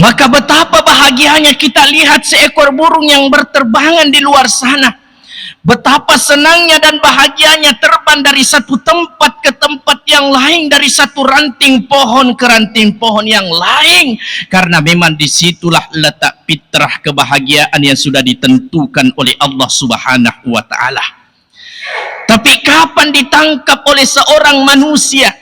Maka betapa bahagianya kita lihat seekor burung yang berterbangan di luar sana. Betapa senangnya dan bahagianya terbang dari satu tempat ke tempat yang lain, dari satu ranting pohon ke ranting pohon yang lain, karena memang disitulah letak fitrah kebahagiaan yang sudah ditentukan oleh Allah Subhanahu wa Ta'ala. Tapi kapan ditangkap oleh seorang manusia,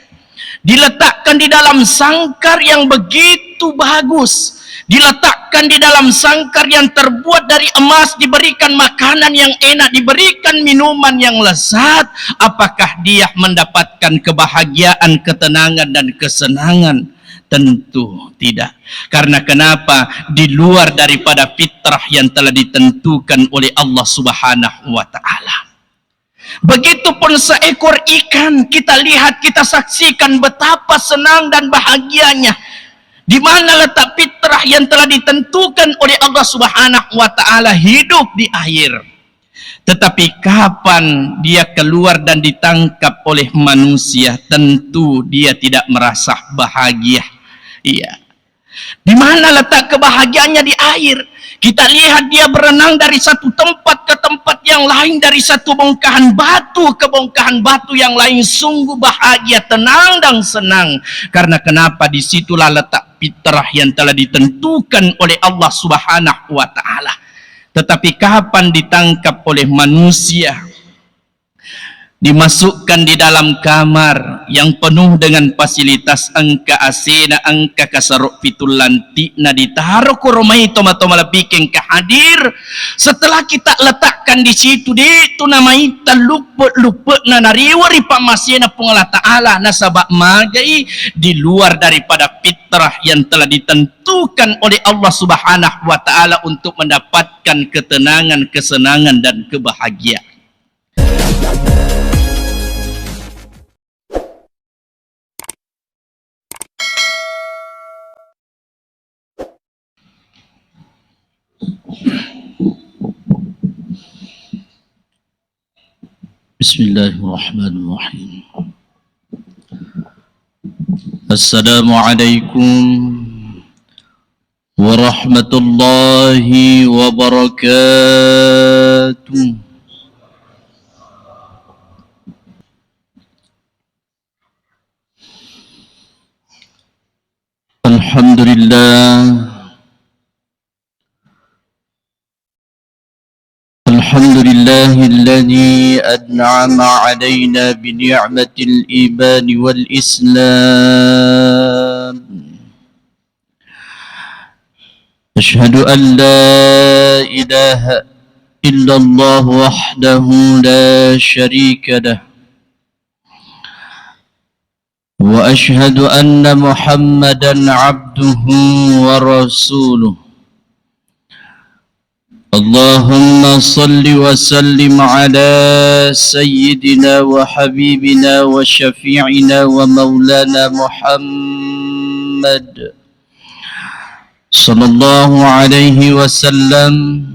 diletakkan di dalam sangkar yang begitu bagus, diletakkan di dalam sangkar yang terbuat dari emas, diberikan makanan yang enak, diberikan minuman yang lezat, apakah dia mendapatkan kebahagiaan, ketenangan dan kesenangan? Tentu tidak. Karena kenapa? Di luar daripada fitrah yang telah ditentukan oleh Allah Subhanahu wa Ta'ala. Begitupun seekor ikan, kita lihat, kita saksikan betapa senang dan bahagianya. Di mana letak fitrah yang telah ditentukan oleh Allah Subhanahu wa Ta'ala, hidup di air. Tetapi kapan dia keluar dan ditangkap oleh manusia, tentu dia tidak merasa bahagia. Iya. Di mana letak kebahagiaannya? Di air. Kita lihat dia berenang dari satu tempat ke tempat yang lain, dari satu bongkahan batu ke bongkahan batu yang lain, sungguh bahagia, tenang dan senang. Karena kenapa? Disitulah letak fitrah yang telah ditentukan oleh Allah Subhanahu wa Ta'ala. Tetapi kapan ditangkap oleh manusia, dimasukkan di dalam kamar yang penuh dengan fasilitas angka asena, angka kasaruk fitul lantikna, ditaruh kurumai toma-toma lebikin kehadir. Setelah kita letakkan di situ, itu namai taluput-luput na nariwari pamasena pengala ta'ala nasabak magai, di luar daripada fitrah yang telah ditentukan oleh Allah Subhanahu wa Ta'ala untuk mendapatkan ketenangan, kesenangan dan kebahagiaan. Bismillahirrahmanirrahim. Assalamualaikum warahmatullahi wabarakatuh. Alhamdulillah, alhamdulillahilladzi an'ama 'alaina bi ni'matil iman wal islam. Asyhadu an la ilaha illallah wahdahu la syarika lah, wa asyhadu anna Muhammadan 'abduhu wa rasuluh. Allahumma salli wa sallim ala sayyidina wa habibina wa syafi'ina wa maulana Muhammad sallallahu alaihi wasallam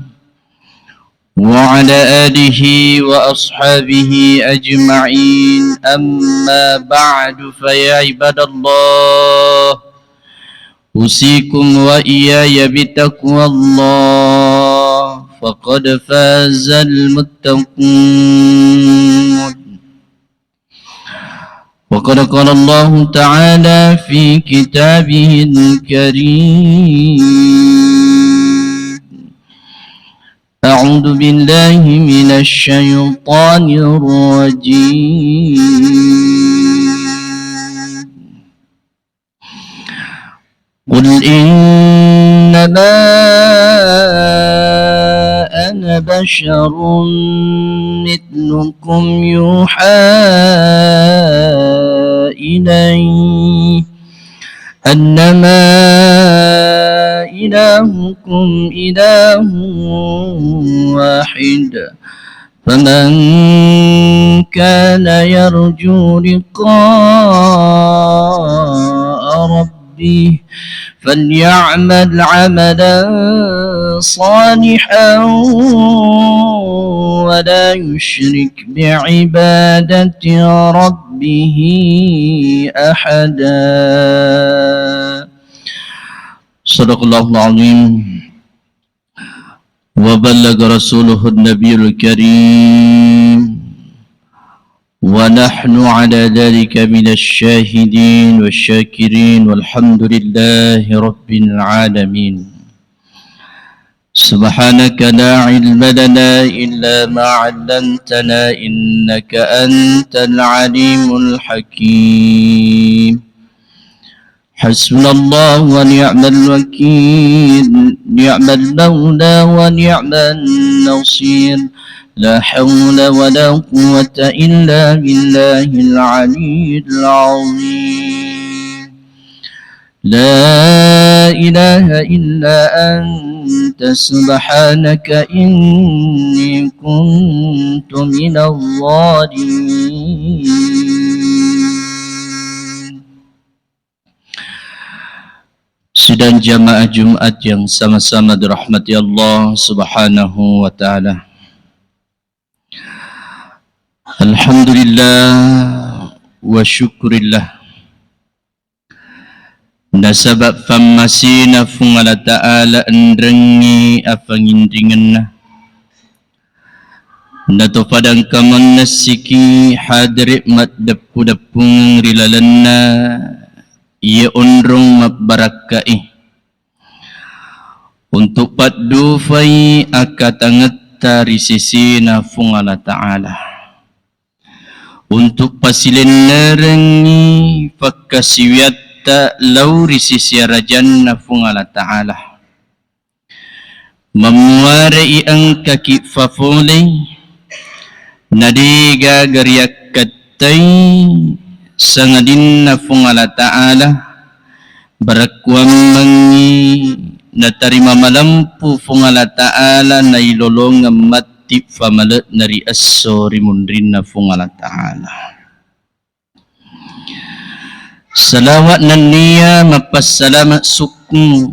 wa ala alihi wa ashabihi ajma'in. Amma ba'du, fa ya ibadallah, usikum wa iyaya bitaqwallah, faqad fazal muttaqun. وقد قال الله تعالى في كتابه الكريم: أعوذ بالله من الشيطان الرجيم. قل إنما أنا بشر مثلكم يوحى إلي أنما إلهكم إله واحد، فمن كان يرجو لقاء ربه فليعمل عملا صالحا ولا يشرك بعبادة ربه أحدا. Sadaqallahul azim. Wa ballagha rasuluhu an-nabiyul karim. Wa nahnu ala dhalika minasy syahidin wasyakirin walhamdulillahi rabbil alamin. Subhanaka la ilma lana illa ma 'allamtana innaka antal alimul hakim. Hasbunallah wa ni'mal wakil, ni'mal mawla wa ni'man nasir. La hawla wa la quwwata illa billahil 'aliyyil 'azim. La ilaha illa anta subhanaka inni kuntu minadh dhalimin. Sidang jamaah Jumat yang sama-sama dirahmati Allah Subhanahu wa taala. Alhamdulillah wa syukurillah. Nasabab famasina fungala ta'ala andrengi afangindinganna. Nato padang kaman nasiki hadirik mat depu-depung rilalanna. Ia ondrong mabarakai. Untuk padu fai akatangata risisina fungala ta'ala. Untuk pasilin narangi fakasiwiyat lauri sisi rajanna fungala ta'ala. Memuarai angka kifafulai nadiga gariak katai sangadinna fungala ta'ala barakwam mangi natarima malampu fungala ta'ala na ilolong mati famalat nari asori mundrinna fungala ta'ala. Salawat nan niya mapasalamat sukmu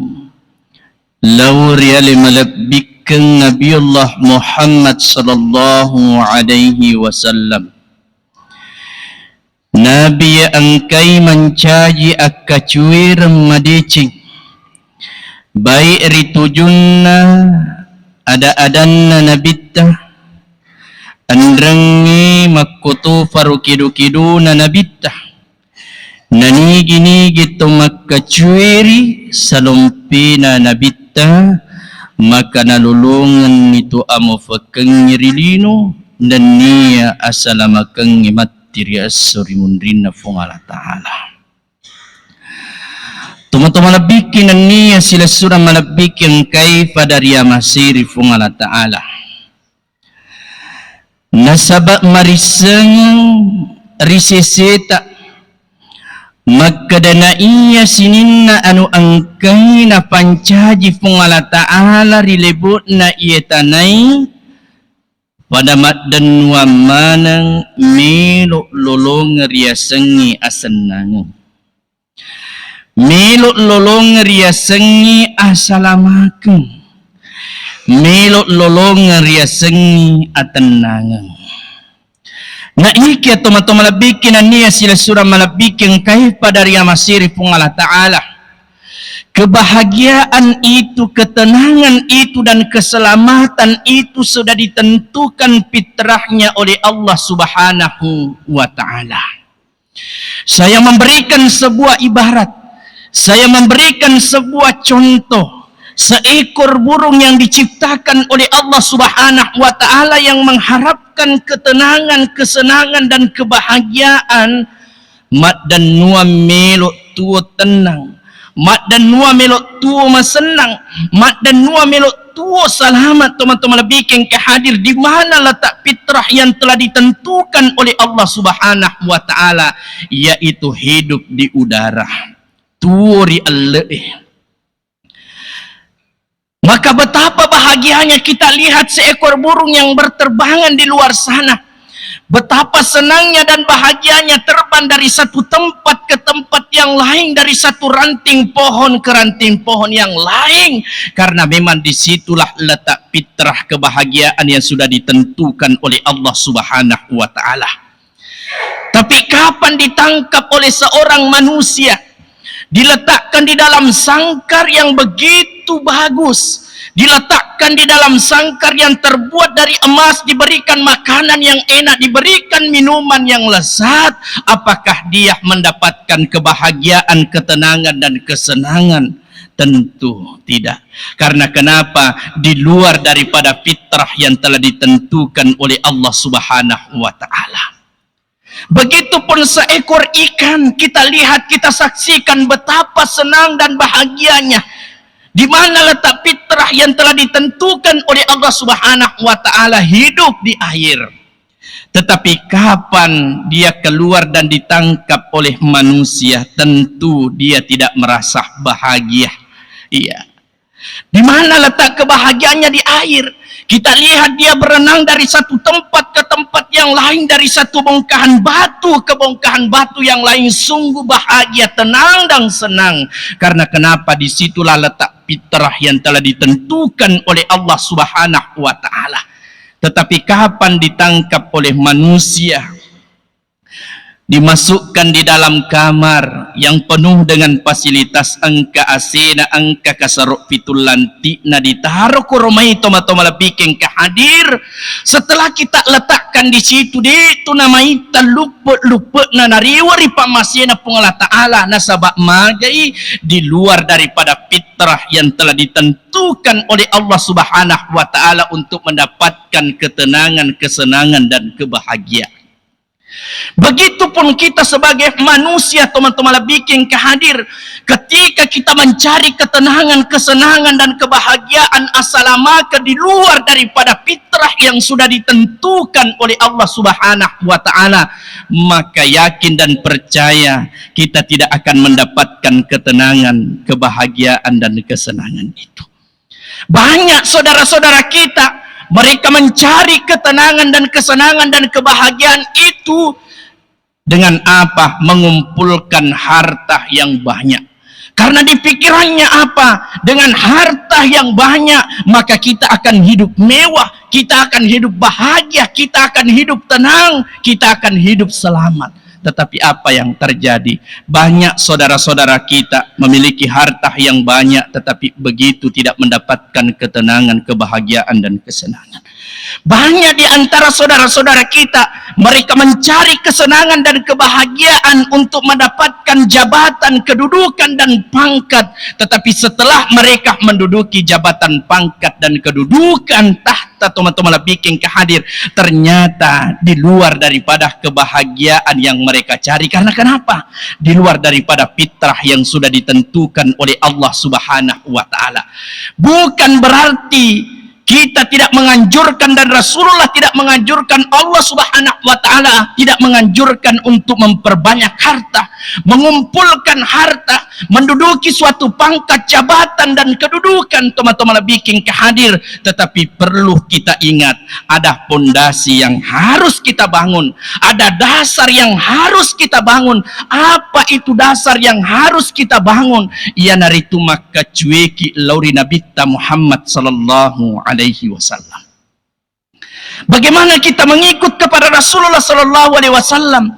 lauriali malabikang Nabiullah Muhammad sallallahu alaihi wasallam. Nabi angkai mencaji akacuir madicing baik ritujunna ada-adanna nabita andrangi makutu farukidu-kiduna nabita nanigi gitu makacuiri salumpina nabita maka nalulungan itu amo fakang nyirilino dan niya asalamakang imatiri asuri mundrina fungala ta'ala. Tuma-tuma labikin na niya sila surah malabikin kay fadaria masiri fungala ta'ala. Nasabak marisang risisita magkadana iya sininna anu angkay na pancaji fungala ta'ala rilibut na iya tanay padamat dan wamanang milok lolong riasangi asanang. Milok lolong riasangi asalamakang. Milok lolong riasangi atanangang. Na iki atau malabikin na niya sila surah malabikin kahit pada ria masiri fungala ta'ala. Kebahagiaan itu, ketenangan itu dan keselamatan itu sudah ditentukan fitrahnya oleh Allah Subhanahu wa ta'ala. Saya memberikan sebuah ibarat, saya memberikan sebuah contoh. Seekor burung yang diciptakan oleh Allah Subhanahu wa ta'ala yang mengharapkan ketenangan, kesenangan dan kebahagiaan. Mat dan nua melok tuo tenang, mat dan nua melok tuo masenang, mat dan nua melok tuo selamat. Teman-teman lebih ke hadir di mana letak fitrah yang telah ditentukan oleh Allah Subhanahu wa ta'ala, yaitu hidup di udara. Tuori Allah. Maka betapa bahagianya kita lihat seekor burung yang berterbangan di luar sana. Betapa senangnya dan bahagianya terbang dari satu tempat ke tempat yang lain, dari satu ranting pohon ke ranting pohon yang lain. Karena memang disitulah letak fitrah kebahagiaan yang sudah ditentukan oleh Allah Subhanahu wa ta'ala. Tapi kapan ditangkap oleh seorang manusia diletakkan di dalam sangkar yang begitu bagus, diletakkan di dalam sangkar yang terbuat dari emas, diberikan makanan yang enak, diberikan minuman yang lezat, apakah dia mendapatkan kebahagiaan, ketenangan dan kesenangan? Tentu tidak. Karena kenapa? Di luar daripada fitrah yang telah ditentukan oleh Allah Subhanahu wa ta'ala. Begitupun seekor ikan, kita lihat, kita saksikan betapa senang dan bahagianya. Di mana letak fitrah yang telah ditentukan oleh Allah Subhanahu wa ta'ala, hidup di air. Tetapi kapan dia keluar dan ditangkap oleh manusia, tentu dia tidak merasa bahagia. Iya. Di mana letak kebahagiaannya? Di air. Kita lihat dia berenang dari satu tempat ke tempat yang lain, dari satu bongkahan batu ke bongkahan batu yang lain, sungguh bahagia, tenang dan senang. Karena kenapa? Disitulah letak fitrah yang telah ditentukan oleh Allah Subhanahu wa ta'ala. Tetapi kapan ditangkap oleh manusia, dimasukkan di dalam kamar yang penuh dengan fasilitas angka asena, angka kasarok fitul lantik, na ditaruh kurumai toma-toma lebikin kehadir. Setelah kita letakkan di situ, itu namanya lupa na nariwari pamasena pengalah ta'ala nasabak magai di luar daripada fitrah yang telah ditentukan oleh Allah Subhanahu wa ta'ala untuk mendapatkan ketenangan, kesenangan dan kebahagiaan. Begitupun kita sebagai manusia, teman-teman bikin kehadir, ketika kita mencari ketenangan, kesenangan dan kebahagiaan asalamaka di luar daripada fitrah yang sudah ditentukan oleh Allah Subhanahu wa ta'ala, maka yakin dan percaya kita tidak akan mendapatkan ketenangan, kebahagiaan dan kesenangan itu. Banyak saudara-saudara kita, mereka mencari ketenangan dan kesenangan dan kebahagiaan itu dengan apa? Mengumpulkan harta yang banyak. Karena di pikirannya apa? Dengan harta yang banyak, maka kita akan hidup mewah, kita akan hidup bahagia, kita akan hidup tenang, kita akan hidup selamat. Tetapi apa yang terjadi? Banyak saudara-saudara kita memiliki harta yang banyak, tetapi begitu tidak mendapatkan ketenangan, kebahagiaan dan kesenangan. Banyak di antara saudara-saudara kita, mereka mencari kesenangan dan kebahagiaan untuk mendapatkan jabatan, kedudukan dan pangkat. Tetapi setelah mereka menduduki jabatan, pangkat dan kedudukan, tahta teman-teman bikin kehadir, ternyata di luar daripada kebahagiaan yang mereka cari. Karena kenapa? Di luar daripada fitrah yang sudah ditentukan oleh Allah Subhanahu wa ta'ala. Bukan berarti kita tidak menganjurkan dan Rasulullah tidak menganjurkan, Allah Subhanahu wa ta'ala tidak menganjurkan untuk memperbanyak harta, mengumpulkan harta, menduduki suatu pangkat jabatan dan kedudukan, teman-teman bikin kehadir. Tetapi perlu kita ingat, ada pondasi yang harus kita bangun, ada dasar yang harus kita bangun. Apa itu dasar yang harus kita bangun? Ia naritu maka cueki lauri Nabi Muhammad sallallahu alaihi wasallam. Bagaimana kita mengikut kepada Rasulullah sallallahu alaihi wasallam?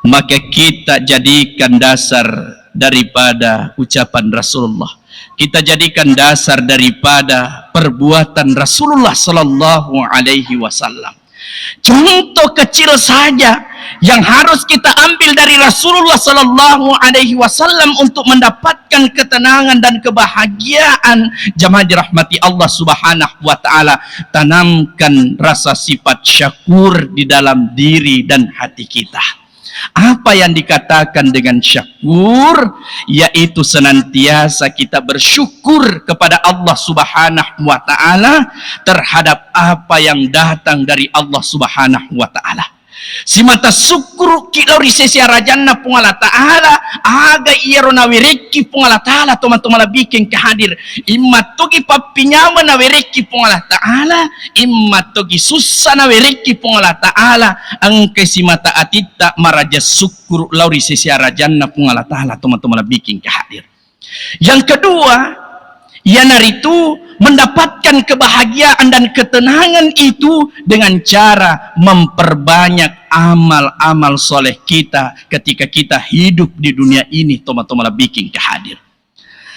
Maka kita jadikan dasar daripada ucapan Rasulullah. Kita jadikan dasar daripada perbuatan Rasulullah sallallahu alaihi wasallam. Contoh kecil saja yang harus kita ambil dari Rasulullah sallallahu alaihi wasallam untuk mendapatkan ketenangan dan kebahagiaan. Jamaah dirahmati Allah Subhanahu wa taala, tanamkan rasa sifat syakur di dalam diri dan hati kita. Apa yang dikatakan dengan syakur? Yaitu senantiasa kita bersyukur kepada Allah Subhanahu wa ta'ala terhadap apa yang datang dari Allah Subhanahu wa ta'ala. Si mata syukur kilauri sesia rajanna pungala ta'ala aga iyarona wireki pungala ta'ala, teman-teman bikin kehadir imma togi papinyama na wireki pungala ta'ala, imma togi susah na wireki pungala ta'ala. Angke si mata atita maraja syukur lauri sesia rajanna pungala ta'ala, teman-teman bikin kehadir. Yang kedua, yanaritu mendapatkan kebahagiaan dan ketenangan itu dengan cara memperbanyak amal-amal soleh kita ketika kita hidup di dunia ini, teman-teman bikin kehadir.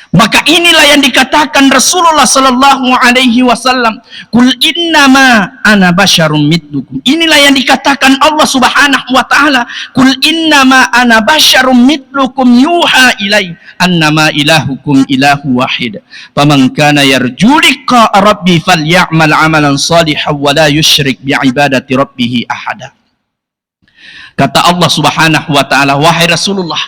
Maka inilah yang dikatakan Rasulullah sallallahu alaihi wasallam, "Qul innama ana basyarum mitlukum." Inilah yang dikatakan Allah Subhanahu wa taala, "Qul innama ana basyarum mitlukum yuha ilai annama ilahukum ilahu wahid. Faman kana yarju liqa rabbi falyamal amalan salihan wa la yusyrik bi ibadati rabbih ahada." Kata Allah Subhanahu wa taala, "Wahai Rasulullah,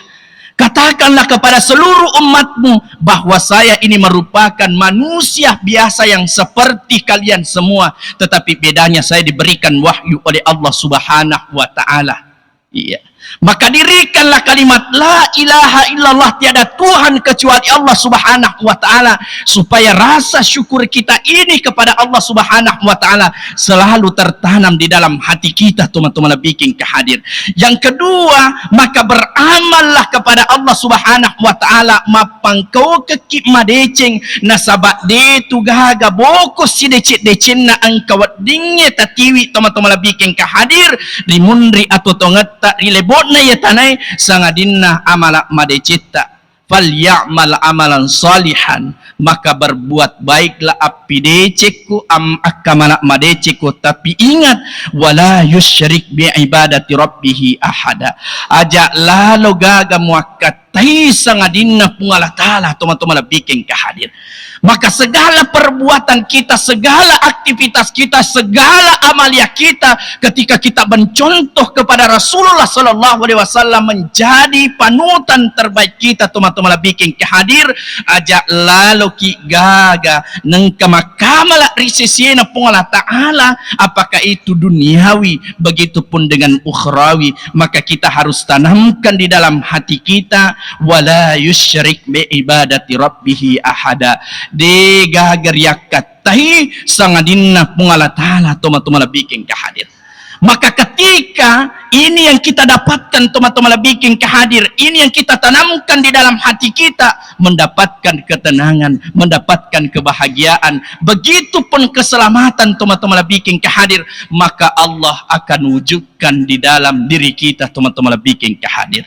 katakanlah kepada seluruh umatmu bahwa saya ini merupakan manusia biasa yang seperti kalian semua, tetapi bedanya saya diberikan wahyu oleh Allah Subhanahu wa taala." Iya. Maka dirikanlah kalimat la ilaha illallah, tiada Tuhan kecuali Allah Subhanahu wa taala, supaya rasa syukur kita ini kepada Allah Subhanahu wa taala selalu tertanam di dalam hati kita, teman-teman bikin kehadir. Yang kedua, maka beramallah kepada Allah Subhanahu wa taala mapangkau kekip madeceng nasabak de tugaga bokos si decet-decen na angkawat dingnya tatiwi, teman-teman bikin kehadir limunri atau tongata rilebo na ya tanai sangadinna amala madecita falyamal amalan salihan, maka berbuat baiklah api deceku akamala madeceku, tapi ingat wala yusyrik bi ibadati rabbih ahada. Ajak lalu gaga muakat tai sangadinna pungalah taala, teman-teman bikin kehadir. Maka segala perbuatan kita, segala aktivitas kita, segala amalia kita, ketika kita mencontoh kepada Rasulullah sallallahu alaihi wasallam menjadi panutan terbaik kita, teman-teman bikin kehadir. Ajak lalu ki gaga nengkamakamalah risisiena pungalah ta'ala, apakah itu duniawi begitupun dengan ukhrawi, maka kita harus tanamkan di dalam hati kita wala yusyrik bi ibadati rabbih ahada. De gagar yakat tahi sangadinna pungalah ta'ala, teman-teman bikin kehadir. Maka ketika ini yang kita dapatkan, teman-teman bikin kehadir, ini yang kita tanamkan di dalam hati kita, mendapatkan ketenangan, mendapatkan kebahagiaan, begitupun keselamatan, teman-teman bikin kehadir, maka Allah akan wujudkan di dalam diri kita, teman-teman bikin kehadir.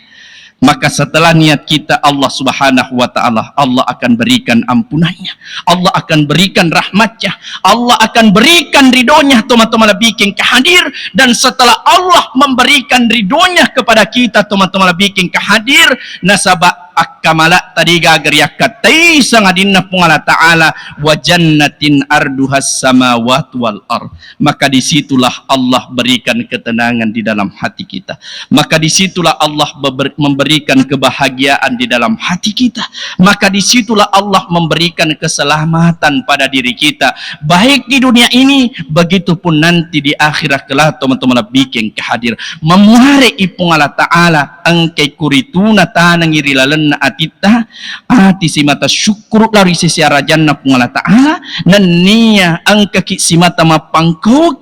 Maka setelah niat kita, Allah Subhanahu wa ta'ala, Allah akan berikan ampunannya, Allah akan berikan rahmatnya, Allah akan berikan ridhonya, teman-teman bikin kehadir. Dan setelah Allah memberikan ridhonya kepada kita, teman-teman bikin kehadir, nasabak akamala tadi gagar yakatai sangadinna pungalah ta'ala wa jannatin arduhas samawati wal ard. Maka disitulah Allah berikan ketenangan di dalam hati kita, maka disitulah Allah memberikan kebahagiaan di dalam hati kita, maka disitulah Allah memberikan keselamatan pada diri kita, baik di dunia ini begitupun nanti di akhirat kelak, teman-teman bikin kehadir. Memuhare ipungalah ta'ala angkai kurituna tanang irilalan na atita ati simata syukur lari sesiara janna pungalah ta'ala nan niya ang kaki simata mapangko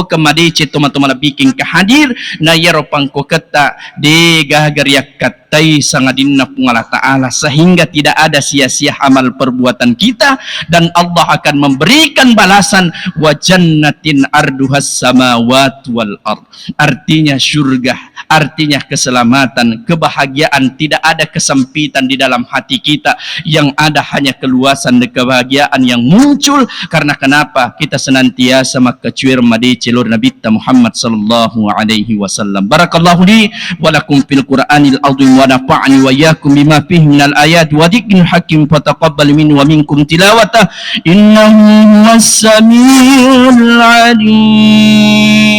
ke madece, teman-teman bikin kehadir na yaro pangko keta de gagaryak katai sangadinna pungalah ta'ala, sehingga tidak ada sia-sia amal perbuatan kita, dan Allah akan memberikan balasan wa jannatin arduhas samawati wal ard. Artinya surga, artinya keselamatan, kebahagiaan, tidak ada kesempitan di dalam hati kita, yang ada hanya keluasan dan kebahagiaan yang muncul. Karena kenapa? Kita senantiasa makacuir madi celur Nabi Muhammad sallallahu alaihi wasallam. Barakallahu li wa lakum fil Qur'anil azim wa nafa'ani wa iyyakum bima fihi minal ayat wa dzikril hakim, fataqabbal minni wa minkum tilawata innahu was-sami'ul 'alim.